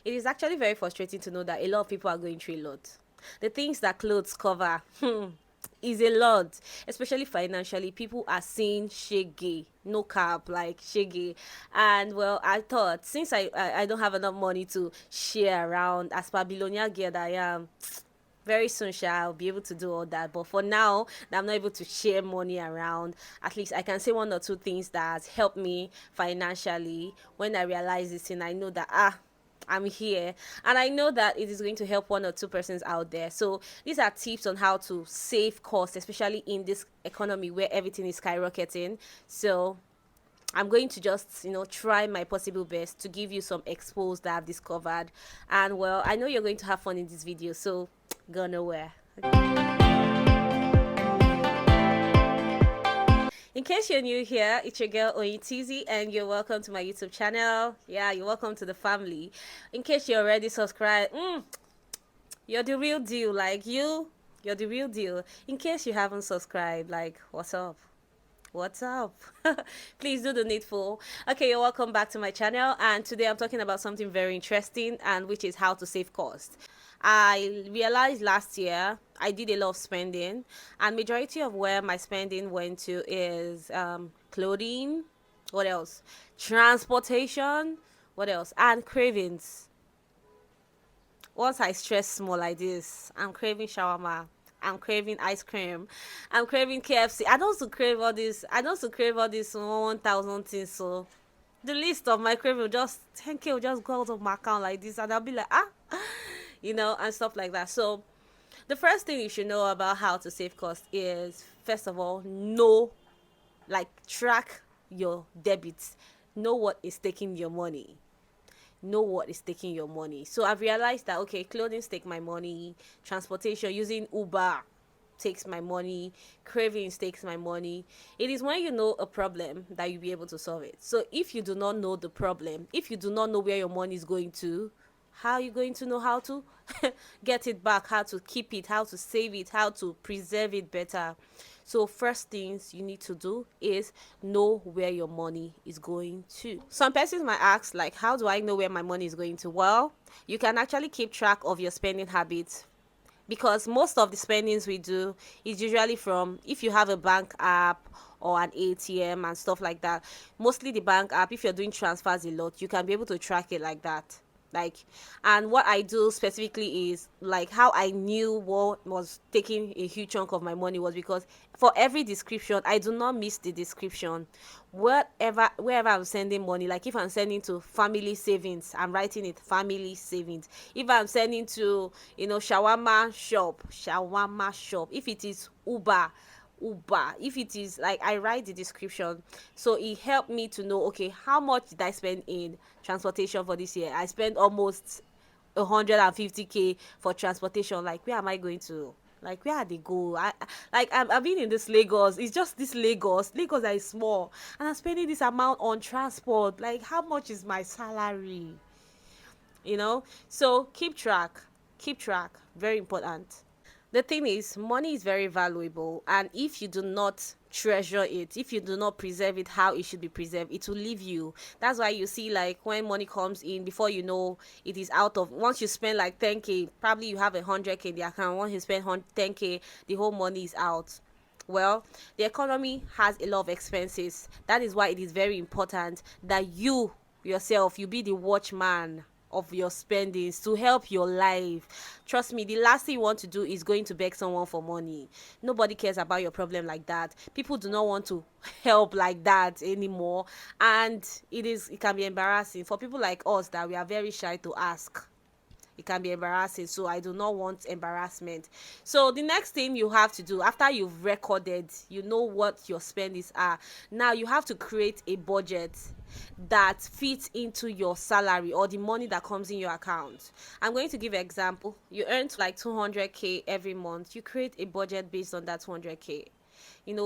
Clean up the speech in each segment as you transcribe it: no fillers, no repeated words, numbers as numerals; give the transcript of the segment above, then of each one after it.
It is actually very frustrating to know that a lot of people are going through a lot. The things that clothes cover is a lot, especially financially. People are saying shege, no cap, like shege. And well, I thought since I don't have enough money to share around, as per billionaire girl that I am, very soon I'll be able to do all that. But for now that I'm not able to share money around, at least I can say one or two things that helped me financially. When I realize this and I know that I'm here, and I know that it is going to help one or two persons out there. So these are tips on how to save costs, especially in this economy where everything is skyrocketing. So I'm going to just, try my possible best to give you some expos that I've discovered. And well, I know you're going to have fun in this video, so go nowhere. In case you're new here, it's your girl Oyintizi, and you're welcome to my YouTube channel. Yeah, you're welcome to the family. In case you're already subscribed, you're the real deal. Like you're the real deal. In case you haven't subscribed, like what's up? What's up? Please do the needful. Okay, you're welcome back to my channel, and today I'm talking about something very interesting, and which is how to save cost. I realized last year I did a lot of spending, and majority of where my spending went to is clothing. What else? Transportation. What else? And cravings. Once I stress small like this, I'm craving shawarma. I'm craving ice cream. I'm craving KFC. I don't also crave all this. I don't also crave all this 1,000 things. So the list of my craving will just 10K will just go out of my account like this, and I'll be like and stuff like that. So the first thing you should know about how to save cost is, first of all, track your debits. Know what is taking your money. Know what is taking your money. So I've realized that okay, clothing take my money, transportation using Uber takes my money, cravings takes my money. It is when you know a problem that you'll be able to solve it. So if you do not know the problem, if you do not know where your money is going to, how are you going to know how to get it back, how to keep it, how to save it, how to preserve it better? So first things you need to do is know where your money is going to. Some persons might ask, like, how do I know where my money is going to? Well, you can actually keep track of your spending habits, because most of the spendings we do is usually from, if you have a bank app or an ATM and stuff like that. Mostly the bank app, if you're doing transfers a lot, you can be able to track it like that. Like, and what I do specifically is, like, how I knew what was taking a huge chunk of my money was because for every description I do not miss the description. Wherever I'm sending money, like if I'm sending to family savings, I'm writing it family savings. If I'm sending to shawarma shop. If it is Uber, if it is, like, I write the description. So it helped me to know, okay, how much did I spend in transportation for this year? I spent almost 150K for transportation. Like, where am I going to, like, where are they go? I've been in this Lagos. It's just this Lagos that is small, and I'm spending this amount on transport. Like, how much is my salary? So keep track, very important. The thing is, money is very valuable, and if you do not treasure it, if you do not preserve it how it should be preserved, it will leave you. That's why you see, like, when money comes in, before you know it is out of, once you spend like 10K, probably you have 100K in the account. Once you spend 10K, the whole money is out. Well, the economy has a lot of expenses. That is why it is very important that you yourself, you be the watchman of your spendings to help your life. Trust me, the last thing you want to do is going to beg someone for money. Nobody cares about your problem like that. People do not want to help like that anymore, and it can be embarrassing for people like us that we are very shy to ask. It can be embarrassing, so I do not want embarrassment. So the next thing you have to do, after you've recorded, you know what your spendings are, now you have to create a budget that fits into your salary or the money that comes in your account. I'm going to give an example. You earn like 200K every month. You create a budget based on that 200K.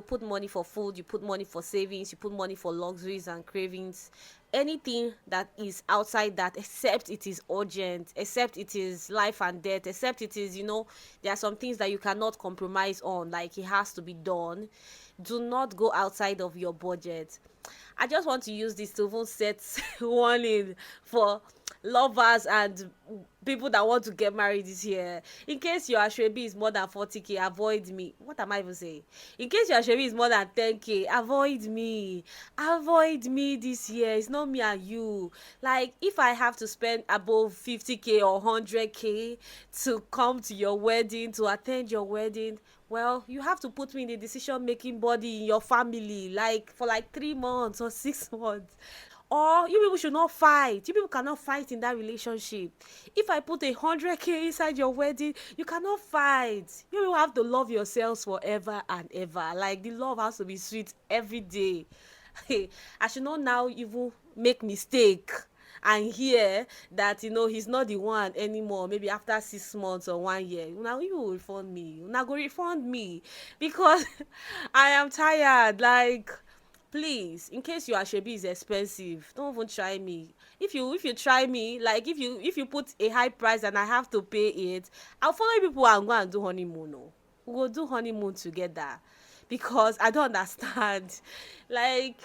Put money for food, you put money for savings, you put money for luxuries and cravings. Anything that is outside that, except it is urgent, except it is life and death, except it is, there are some things that you cannot compromise on, like it has to be done. Do not go outside of your budget. I just want to use this to even set warning for lovers and people that want to get married this year. In case your ashwebi is more than 40k, avoid me. What am I even saying? In case your ashwebi is more than 10k, avoid me. Avoid me this year. It's not me and you. Like, if I have to spend above 50k or 100k to come to your wedding, to attend your wedding, well, you have to put me in the decision making body in your family, like for like 3 months or 6 months. Or you people should not fight. You people cannot fight in that relationship. If I put 100k inside your wedding, you cannot fight. You will have to love yourselves forever and ever. Like, the love has to be sweet every day. I should not now even make mistake and hear that, he's not the one anymore, maybe after 6 months or 1 year. Now you will refund me. Now go refund me, because I am tired. Like, please, in case your ashebi is expensive, don't even try me. If you try me, like, if you put a high price and I have to pay it, I'll follow you people and go and do honeymoon. Oh, we go do honeymoon together, because I don't understand. Like,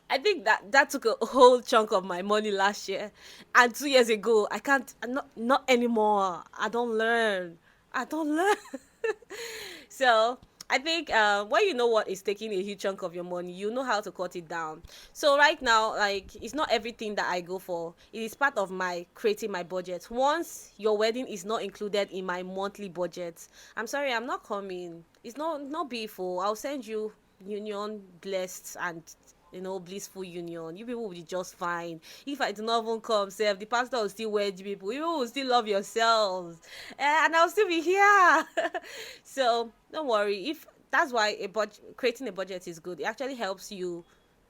I think that took a whole chunk of my money last year, and 2 years ago I can't. Not anymore. I don't learn. So I think, when you know what is taking a huge chunk of your money, you know how to cut it down. So right now, like, it's not everything that I go for. It is part of my creating my budget. Once your wedding is not included in my monthly budget, I'm sorry, I'm not coming. It's not beautiful. I'll send you union blessed and, blissful union. You people will be just fine. If I do not even come self, the pastor will still wed you people. You will still love yourselves, and I'll still be here. So don't worry. If that's why creating a budget is good. It actually helps you,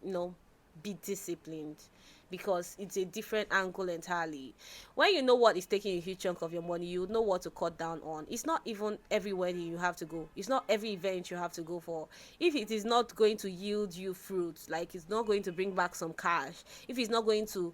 you know be disciplined, because it's a different angle entirely. When you know what is taking a huge chunk of your money, you know what to cut down on. It's not even every wedding you have to go. It's not every event you have to go for. If it is not going to yield you fruits, like it's not going to bring back some cash, if it's not going to,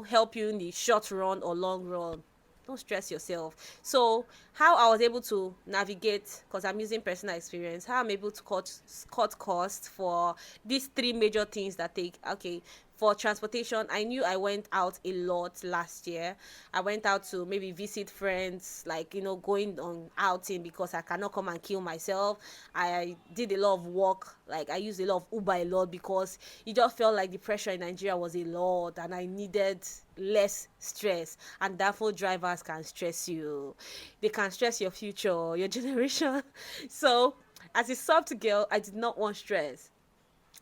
help you in the short run or long run, don't stress yourself. So how I was able to navigate, because I'm using personal experience, how I'm able to cut costs for these three major things that take, okay, for transportation. I knew I went out a lot last year. I went out to maybe visit friends, like, going on outing, because I cannot come and kill myself. I did a lot of work, like I used a lot of Uber a lot, because it just felt like the pressure in Nigeria was a lot and I needed less stress. And therefore drivers can stress you, they can stress your future, your generation. So as a soft girl, I did not want stress.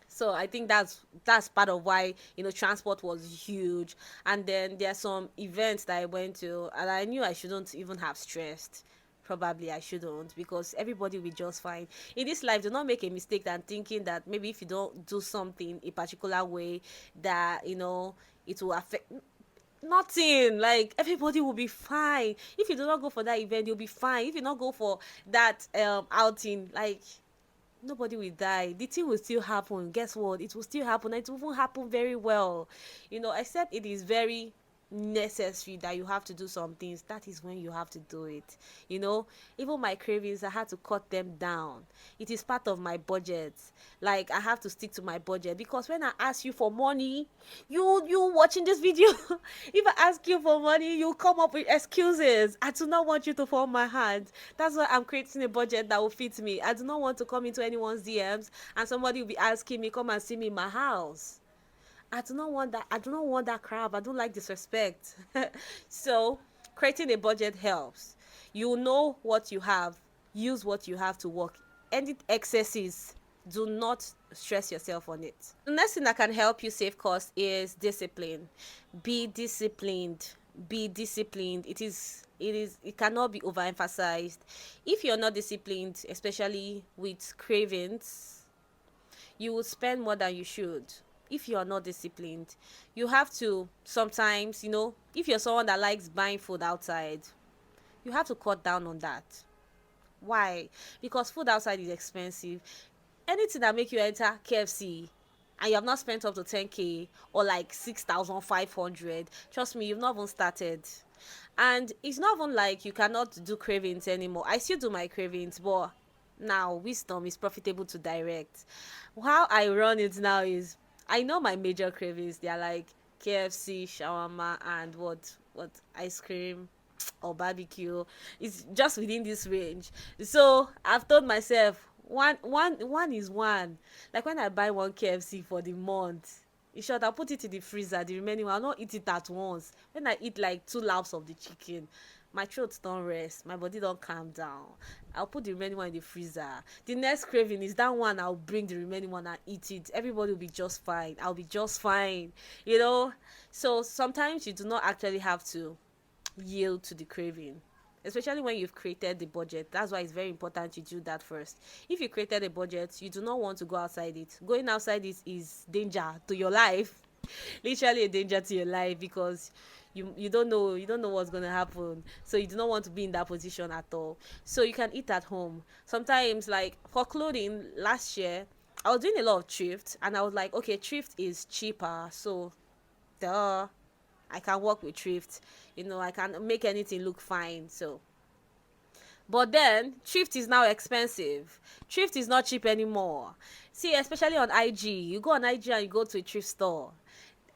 So I think that's part of why, transport was huge. And then there are some events that I went to and I knew I shouldn't even have stressed. Probably I shouldn't, because everybody will be just fine in this life. Do not make a mistake than thinking that maybe if you don't do something a particular way, that, it will affect nothing. Like, everybody will be fine. If you do not go for that event, you'll be fine. If you not go for that outing, like, nobody will die. The thing will still happen. Guess what? It will still happen. It will even happen very well. Except it is very necessary that you have to do some things. That is when you have to do it. Even my cravings, I had to cut them down. It is part of my budget. Like, I have to stick to my budget, because when I ask you for money, you watching this video, if I ask you for money, you come up with excuses. I do not want you to fall my hand. That's why I'm creating a budget that will fit me. I do not want to come into anyone's DMs and somebody will be asking me, come and see me in my house. I do not want that. I do not want that crap. I don't like disrespect. So creating a budget helps. You know what you have. Use what you have to work. Any excesses, do not stress yourself on it. The next thing that can help you save costs is discipline. Be disciplined. Be disciplined. It cannot be overemphasized. If you're not disciplined, especially with cravings, you will spend more than you should. If you are not disciplined, you have to sometimes, if you're someone that likes buying food outside, you have to cut down on that. Why? Because food outside is expensive. Anything that make you enter KFC and you have not spent up to 10k or like 6,500, trust me, you've not even started. And it's not even like you cannot do cravings anymore. I still do my cravings, but now wisdom is profitable to direct. How I run it now is, I know my major cravings. They are like KFC, shawarma, and what ice cream or barbecue. It's just within this range. So I've told myself one is one. Like when I buy one KFC for the month, in short, I'll put it in the freezer. The remaining one, I'll not eat it at once. When I eat like two laps of the chicken, my throat don't rest, my body don't calm down. I'll put the remaining one in the freezer. The next craving is that one. I'll bring the remaining one and eat it. Everybody will be just fine. I'll be just fine. You know. So sometimes you do not actually have to yield to the craving, especially when you've created the budget. That's why it's very important you do that first. If you created a budget, you do not want to go outside it. Going outside it is danger to your life. Literally a danger to your life, because you don't know what's going to happen, so you do not want to be in that position at all. So you can eat at home sometimes. Like for clothing, last year I was doing a lot of thrift, and I was like, okay, thrift is cheaper, so duh, I can work with thrift. I can make anything look fine. So, but then thrift is now expensive. Thrift is not cheap anymore. See, especially on IG, you go on IG and you go to a thrift store.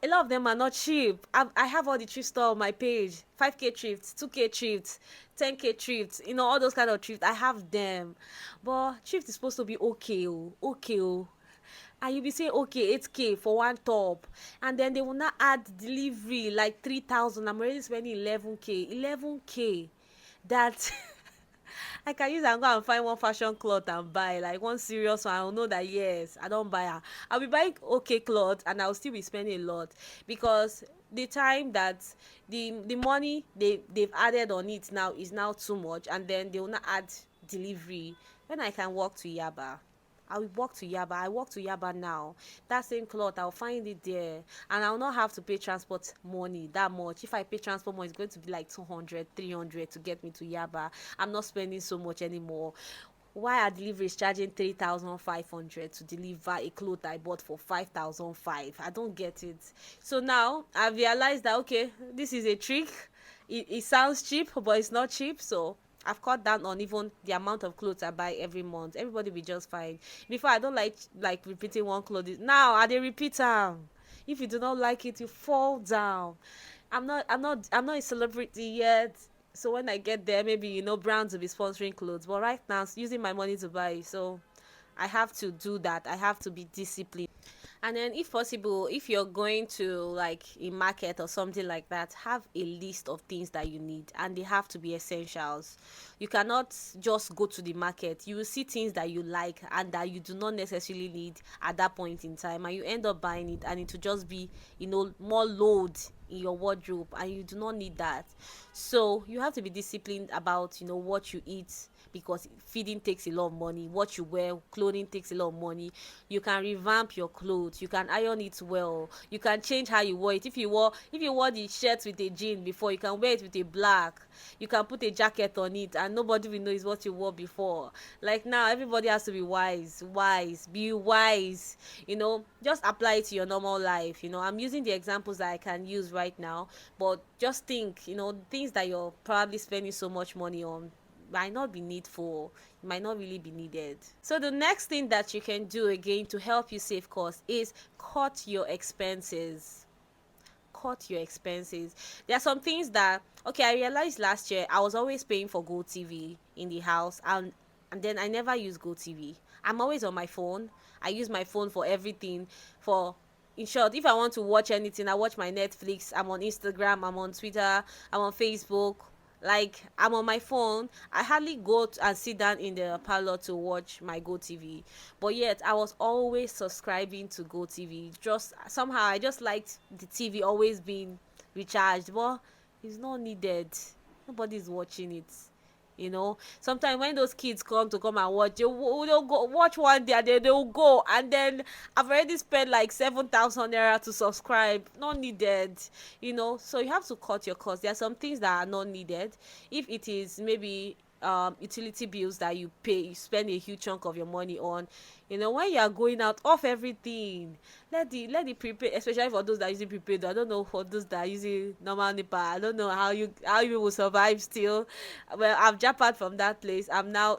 A lot of them are not cheap. I have all the thrift store on my page. 5K thrifts, 2K thrifts, 10K thrifts, all those kind of thrifts. I have them. But thrift is supposed to be okay, oh, okay, oh. And you'll be saying, okay, 8K for one top, and then they will not add delivery like 3,000. I'm already spending 11K. That I can use and go and find one fashion cloth and buy, like one serious one. I'll know that yes, I don't buy her. I'll be buying okay clothes, and I'll still be spending a lot, because the time that the money they've added on it now is now too much, and then they will not add delivery. When I can walk to Yaba, I will walk to Yaba. I walk to Yaba now. That same cloth, I'll find it there. And I'll not have to pay transport money that much. If I pay transport money, it's going to be like 200, 300 to get me to Yaba. I'm not spending so much anymore. Why are deliveries charging 3,500 to deliver a cloth I bought for 5,005? I don't get it. So now I've realized that, okay, this is a trick. It sounds cheap, but it's not cheap. So I've cut down on even the amount of clothes I buy every month. Everybody be just fine. Before, I don't like repeating one clothes. Now I dey repeat am. If you do not like it, you fall down. I'm not a celebrity yet. So when I get there, maybe brands will be sponsoring clothes. But right now, it's using my money to buy. So I have to do that. I have to be disciplined. And then if possible, if you're going to like a market or something like that, have a list of things that you need, and they have to be essentials. You cannot just go to the market. You will see things that you like and that you do not necessarily need at that point in time, and you end up buying it, and it will just be more load in your wardrobe, and you do not need that. So you have to be disciplined about what you eat, because feeding takes a lot of money. What you wear, clothing takes a lot of money. You can revamp your clothes, you can iron it well, you can change how you wear it. If you wore the shirt with a jean before, you can wear it with a black. You can put a jacket on it and nobody will know it's what you wore before. Like now, everybody has to be be wise. Just apply it to your normal life. I'm using the examples that I can use right now, but just think, things that you're probably spending so much money on might not be needful, might not really be needed. So the next thing that you can do again to help you save costs is cut your expenses. Cut your expenses. There are some things that, okay, I realized last year I was always paying for GoTV in the house, and then I never use GoTV. I'm always on my phone. I use my phone for everything. For In short, if I want to watch anything, I watch my Netflix. I'm on Instagram, I'm on Twitter, I'm on Facebook. Like, I'm on my phone. I hardly and sit down in the parlor to watch my GoTV. But yet I was always subscribing to GoTV. Just somehow I just liked the TV always being recharged. But it's not needed. Nobody's watching it. Sometimes when those kids come and watch, they'll go watch one day, and then they'll go, and then I've already spent like 7,000 naira to subscribe. Not needed. So you have to cut your costs. There are some things that are not needed. If it is maybe utility bills that you spend a huge chunk of your money on, when you are going out, off everything. Let the prepaid, especially for those that are using prepaid. I don't know, for those that are using normal NEPA, I don't know how you will survive still. Well, I've jumped out from that place. I'm now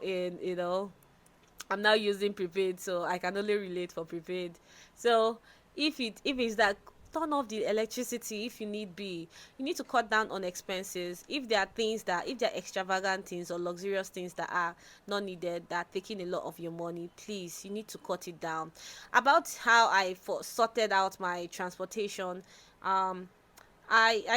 using prepaid, so I can only relate for prepaid. So if it's that, turn off the electricity if you need be. You need to cut down on expenses. If there are things that, if there are extravagant things or luxurious things that are not needed, that are taking a lot of your money, please, you need to cut it down. About how I sorted out my transportation, I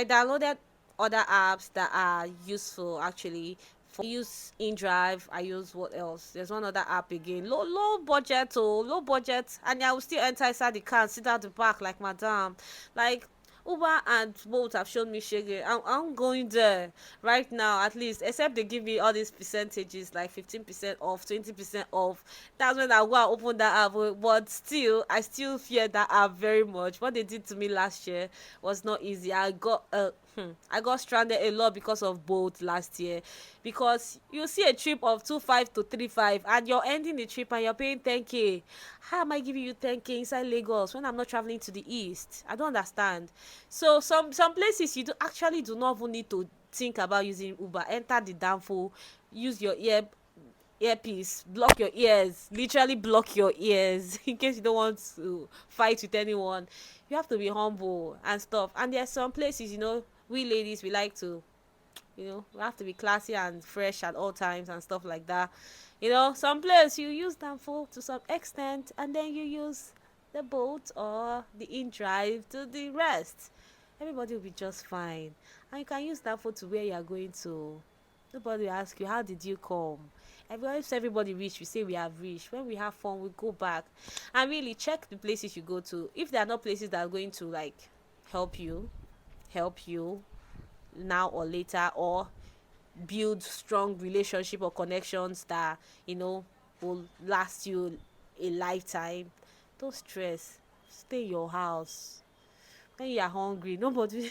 downloaded other apps that are useful actually. I use InDrive. I use what else? There's one other app again. Low budget, oh, low budget, and I will still enter inside the car and sit at the back like madam. Like Uber and Bolt have shown me shege. I'm going there right now at least. Except they give me all these percentages like 15% off, 20% off. That's when I go and open that app. But still, I still fear that app very much. What they did to me last year was not easy. I got stranded a lot because of Bolt last year, because you see a trip of 25 to 35 and you're ending the trip and you're paying 10k. How am I giving you 10k inside Lagos when I'm not traveling to the east? I don't understand. So some places you do not even need to think about using Uber. Enter the damn fool, use your earpiece, block your ears, literally block your ears in case you don't want to fight with anyone. You have to be humble and stuff. And there are some places, we ladies, we like to, we have to be classy and fresh at all times and stuff like that. Some place you use them for to some extent, and then you use the boat or the InDrive to the rest. Everybody will be just fine, and you can use that for to where you are going to. Nobody will ask you, how did you come? Everybody reach, we say we have reached. When we have fun, we go back. And really check the places you go to. If there are not places that are going to like help you now or later, or build strong relationship or connections that will last you a lifetime, don't stress. Stay in your house. When you are hungry, nobody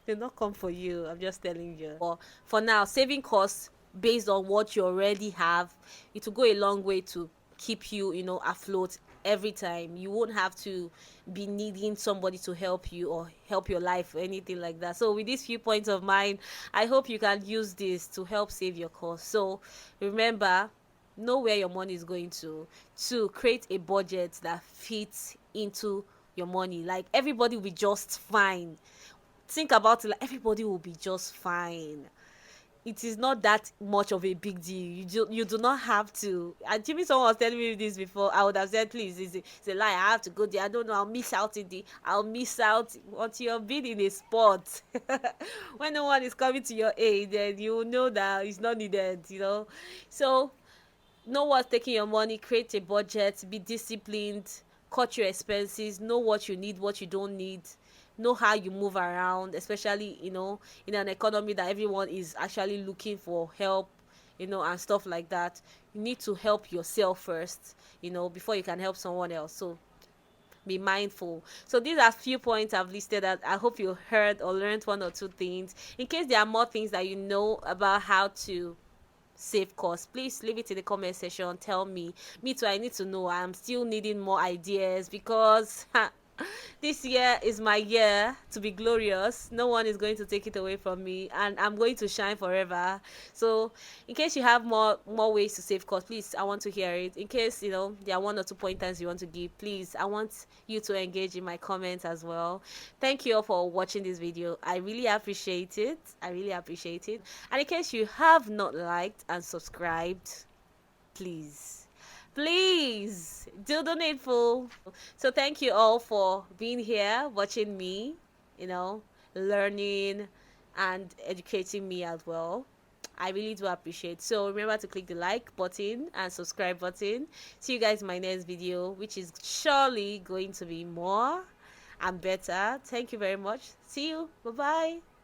they'll not come for you. I'm just telling you. But for now, saving costs based on what you already have, it will go a long way to keep you, afloat every time. You won't have to be needing somebody to help you or help your life or anything like that. So with these few points of mine, I hope you can use this to help save your costs. So remember, know where your money is going to create a budget that fits into your money. Like everybody will be just fine. Think about it, like everybody will be just fine. It is not that much of a big deal. You do not have to. And Jimmy, someone was telling me this before. I would have said, please, it's a lie. I have to go there. I don't know. I'll miss out until you've been in a spot. When no one is coming to your aid, then you know that it's not needed. So know what's taking your money, create a budget, be disciplined, cut your expenses, know what you need, what you don't need, know how you move around, especially in an economy that everyone is actually looking for help, and stuff like that. You need to help yourself first, before you can help someone else. So be mindful. So these are few points I've listed that I hope you heard or learned one or two things. In case there are more things that you know about how to save costs, please leave it in the comment section. Tell me too, I need to know. I'm still needing more ideas, because this year is my year to be glorious. No one is going to take it away from me, and I'm going to shine forever. So in case you have more ways to save costs, please, I want to hear it. In case there are one or two pointers you want to give, please, I want you to engage in my comments as well. Thank you all for watching this video. I really appreciate it. And in case you have not liked and subscribed, please do the needful. So thank you all for being here, watching me, learning and educating me as well. I really do appreciate. So remember to click the like button and subscribe button. See you guys in my next video, which is surely going to be more and better. Thank you very much. See you. Bye bye.